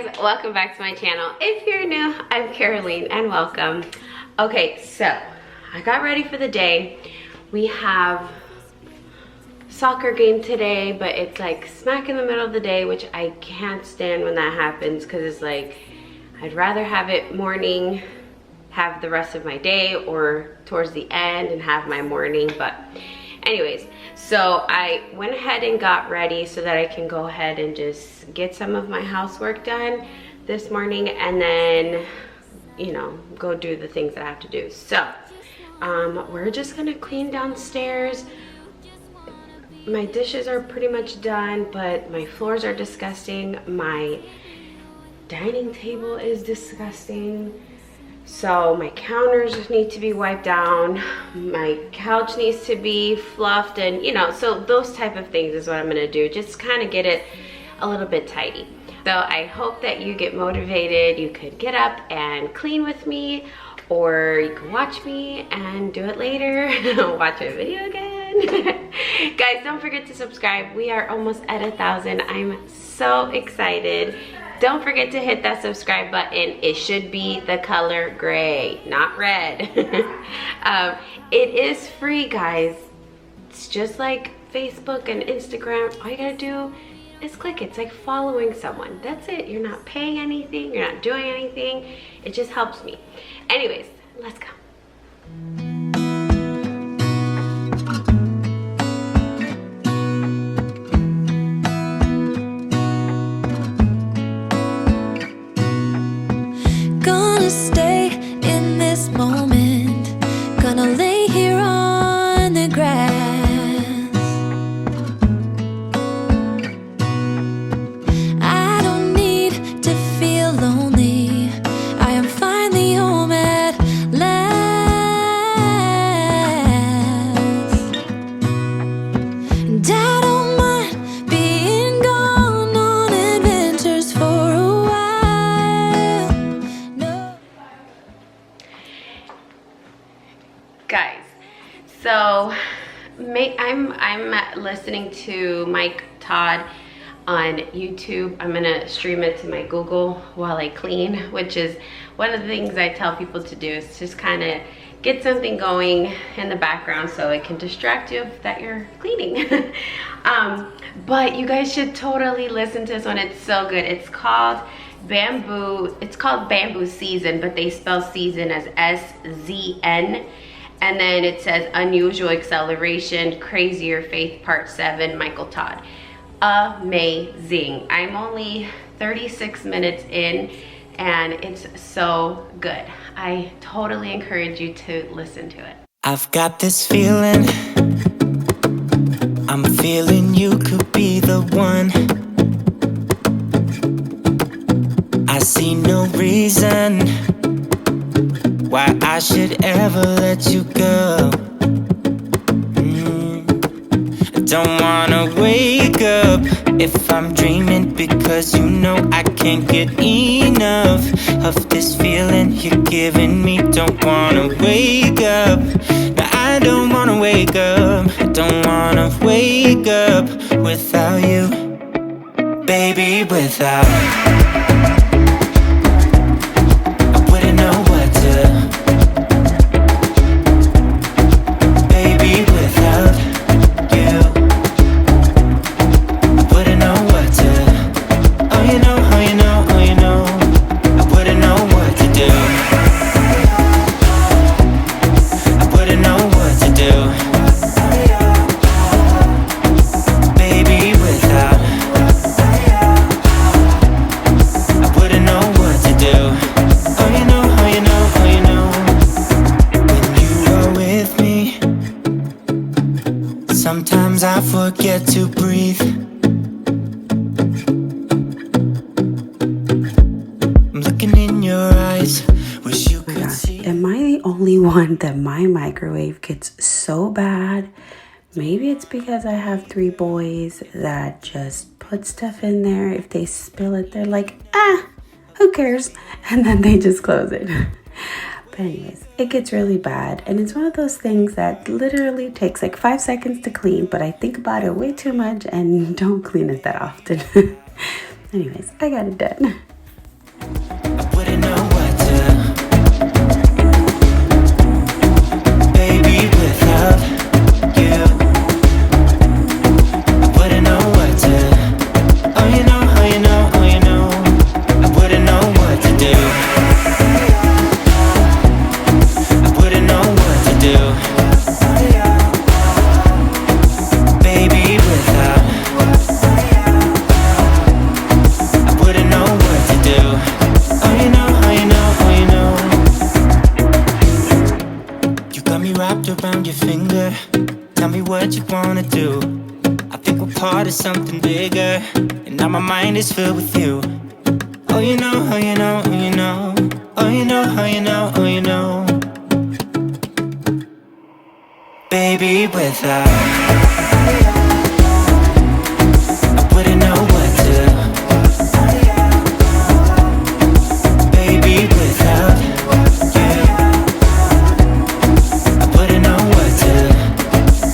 guys, welcome back to my channel. If you're new, I'm Caroline and welcome. Okay, so I got ready for the day. We have soccer game today, but it's like smack in the middle of the day, which I can't stand when that happens because it's like I'd rather have it morning, have the rest of my day, or towards the end and have my morning. But anyways, so I went ahead and got ready so that I can go ahead and just get some of my housework done this morning and then, you know, go do the things that I have to do. So we're just gonna clean downstairs. My dishes are pretty much done, but my floors are disgusting. My dining table is disgusting. So my counters need to be wiped down. My couch needs to be fluffed, and you know, so those type of things is what I'm gonna do. Just kind of get it a little bit tidy. So I hope that you get motivated. You could get up and clean with me, or you can watch me and do it later. Watch a video again. Guys, don't forget to subscribe. We are almost at 1,000. I'm so excited. Don't forget to hit that subscribe button. It should be the color gray, not red. It is free, guys. It's just like Facebook and Instagram. All you gotta do is click it. It's like following someone. That's it. You're not paying anything. You're not doing anything. It just helps me. Anyways, let's go. Gonna stay in this moment, gonna lay here on the grass. I don't need to feel lonely, I am finally home at last. And I don't mind being gone on adventures for a while. No. Guys, so I'm listening to Mike Todd on YouTube. I'm gonna stream it to my Google while I clean, which is one of the things I tell people to do, is just kind of get something going in the background so it can distract you that you're cleaning. But you guys should totally listen to this one. It's so good. It's called Bamboo. It's called Bamboo Season, but they spell season as S-Z-N. And then it says Unusual Acceleration, Crazier Faith Part 7, Michael Todd. Amazing. I'm only 36 minutes in and it's so good. I totally encourage you to listen to it. I've got this feeling, I'm feeling you could be the one. I see no reason why I should ever let you go. Don't wanna wake up if I'm dreaming, because you know I can't get enough of this feeling you're giving me. Don't wanna wake up, no, I don't wanna wake up. I don't wanna wake up without you, baby, without I wouldn't know what to. Baby, without you, I wouldn't know what to. Oh, you know, oh, you know, oh, you know, I wouldn't know what to do. I wouldn't know what to do. Baby, without I wouldn't know what to do. Oh, you know, oh, you know, oh, you know. When you are with me, sometimes I forget to breathe. I'm looking in your eyes, wish you could see. Am I the only one that my microwave gets so bad? Maybe it's because I have 3 boys that just put stuff in there. If they spill it, they're like, who cares? And then they just close it. But anyways, it gets really bad. And it's one of those things that literally takes like 5 seconds to clean, but I think about it way too much and don't clean it that often. Anyways, I got it done. body wrapped around your finger. Tell me what you wanna do. I think we're part of something bigger, and now my mind is filled with you. Oh, you know, oh, you know, oh, you know. Oh, you know, oh, you know, oh, you know. Baby, without I wouldn't know what to. Baby, without you I wouldn't know what to.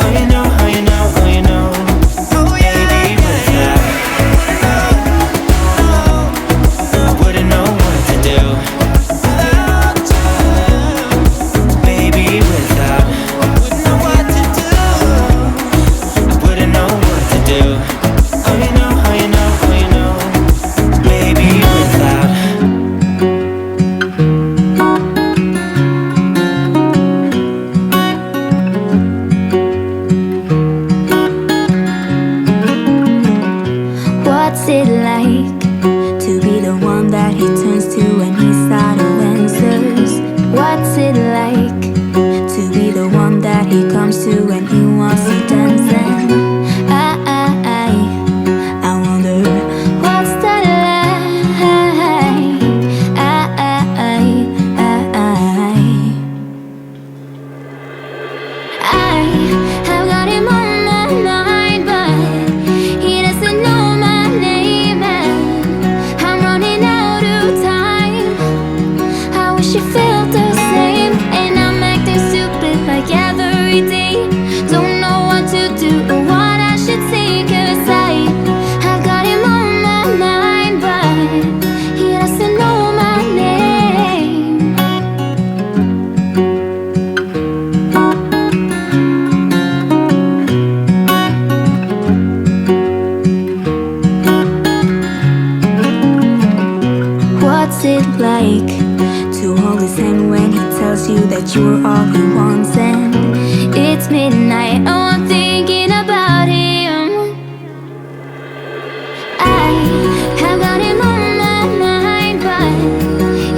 Oh, you know, oh, you know, oh, you know. Baby, without I wouldn't know what to do. Baby, without I wouldn't know what to do. I wouldn't know what to do. Oh, you know, oh, you know, oh, you know. Baby, without What's it like to be the one that he turns to when he's out of answers? What's it like to be the one that he comes to when he wants to dance? And I wonder what's that like? I have got him on my mind, but he doesn't know my name, and I'm running out of time. I wish you felt the same, and I'm acting stupid like every day. Don't know what to do or what I should say, 'cause I've got him on my mind, but he doesn't know my name. What's it like to hold his hand when he tells you that you're all he wants? And it's midnight, oh, I'm thinking about him. I have got him on my mind, but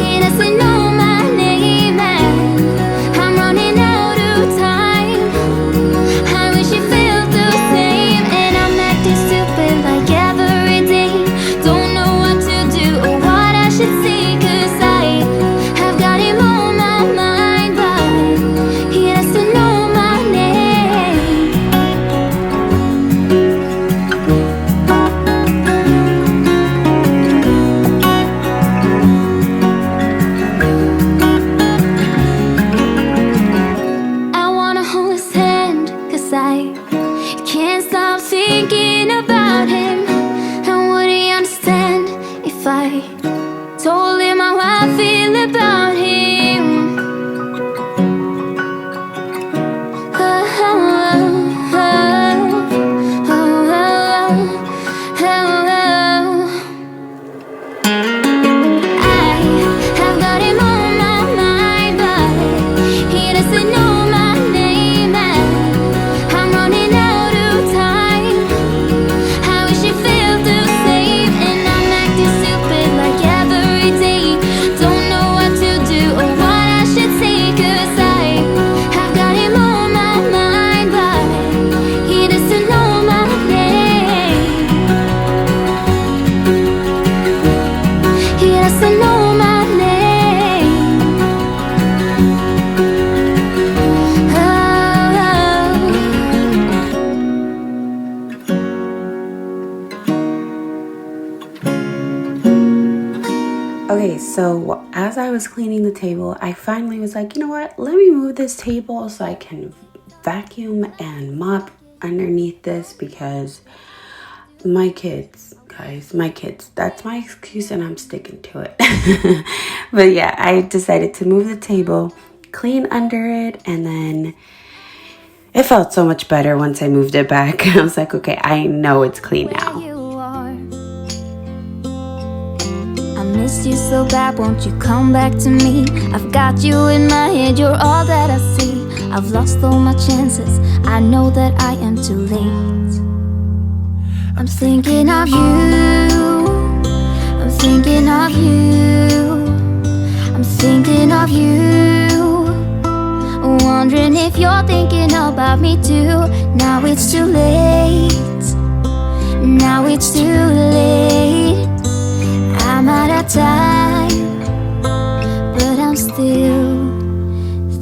he doesn't know my name, and I'm running out of time. I wish you felt the same, and I'm acting stupid like every day. Don't know what to do or what I should say, 'cause I've got him on my mind, but he doesn't know my name. I wanna hold his hand, 'cause I can't stop thinking about him. And would he understand if I told him how I feel about him? I have got him on my mind, but he doesn't know my name, and I'm running out of time. I wish you felt the same, and I'm acting stupid like every day. Don't know what to do or what I should say, 'cause I've got him on my mind, but he doesn't know my name. He doesn't know my name. Okay, so as I was cleaning the table, I finally was like, you know what? Let me move this table so I can vacuum and mop underneath this, because my kids, guys, my kids, that's my excuse and I'm sticking to it. But yeah, I decided to move the table, clean under it, and then it felt so much better once I moved it back. I was like, okay, I know it's clean now. You are. I missed you so bad, won't you come back to me? I've got you in my head, you're all that I see. I've lost all my chances, I know that I am too late. I'm thinking of you, I'm thinking of you, I'm thinking of you Wondering if you're thinking about me too. Now it's too late. Now it's too late. I'm out of time, but I'm still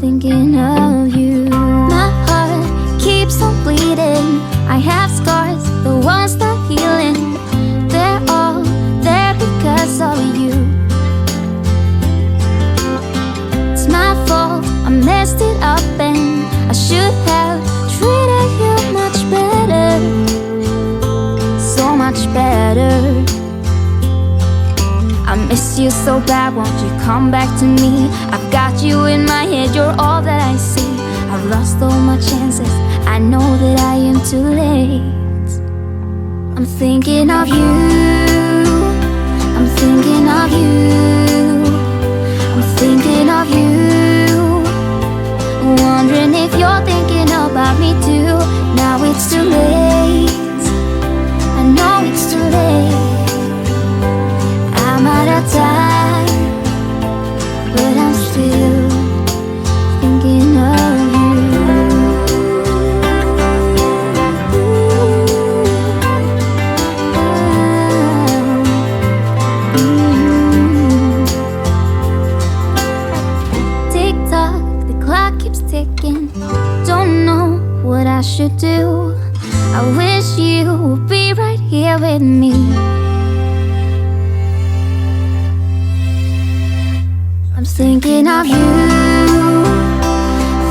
thinking of you. My heart keeps on bleeding. I have scars, the ones not healing. They're all there because of you. It's my fault, I messed it up, and I should have treated you much better. So much better. I miss you so bad, won't you come back to me? I've got you in my head, you're all that I see. I've lost all my chances, I know that I am too late. I'm thinking of you, I'm thinking of you, I'm thinking of you. Wondering if you're thinking about me too. Now it's too late, I know it's too late. I'm out of time, but I'm still thinking of you. Tick tock, the clock keeps ticking. Don't know what I should do. I wish you would be right here with me. I'm thinking of you,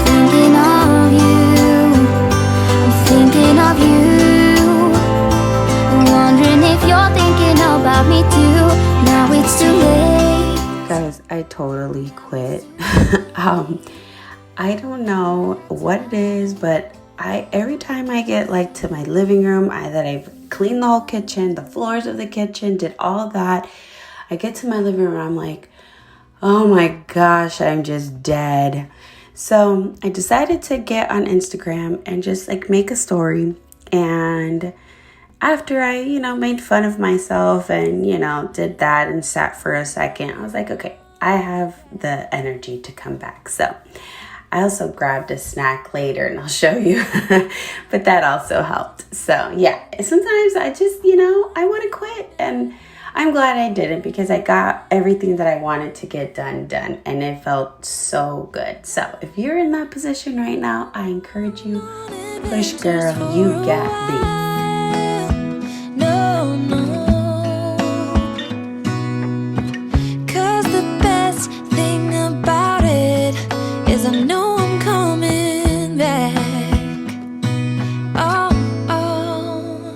thinking of you, I'm thinking of you. Wondering if you're thinking about me too. Now it's too late. Guys, I totally quit. I don't know what it is, but every time I get like to my living room, that I've cleaned the whole kitchen, the floors of the kitchen, did all that, I get to my living room, I'm like, oh my gosh, I'm just dead. So I decided to get on Instagram and just like make a story. And after I, made fun of myself and, did that and sat for a second, I was like, okay, I have the energy to come back. So I also grabbed a snack later and I'll show you, but that also helped. So yeah, sometimes I just, I want to quit, and I'm glad I didn't, because I got everything that I wanted to get done, and it felt so good. So if you're in that position right now, I encourage you, push girl, you got this. No, no. 'Cause the best thing about it is I know I'm coming back. Oh, oh.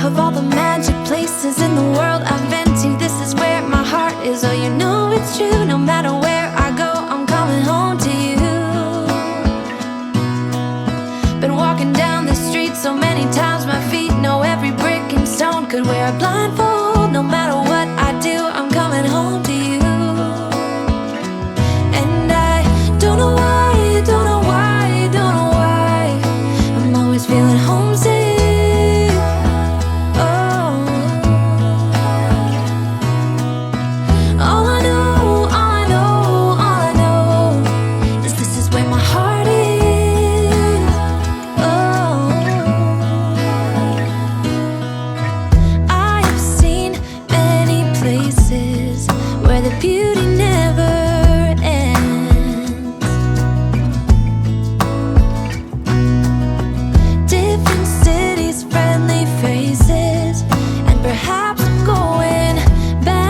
Of all the magic places in the world I've been to, this is where my heart is. Oh, you know it's true. No matter where I go, I'm coming home to you. Been walking down the street so many times, my feet know every brick and stone. Could wear a blindfold. No matter what I do, I'm coming home to you. And I don't know why, don't know why, don't know why, I'm always feeling homesick. Oh, all I know, all I know, all I know is this is where my heart is. Oh, I have seen many places where the beauty never ends. Different cities, friendly faces, and perhaps I'm going back.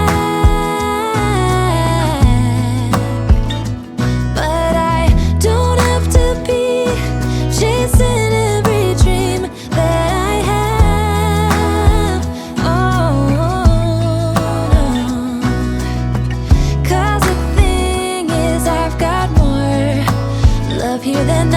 But I don't have to be chasing every dream that I have. Oh, no. 'Cause the thing is, I've got more love here than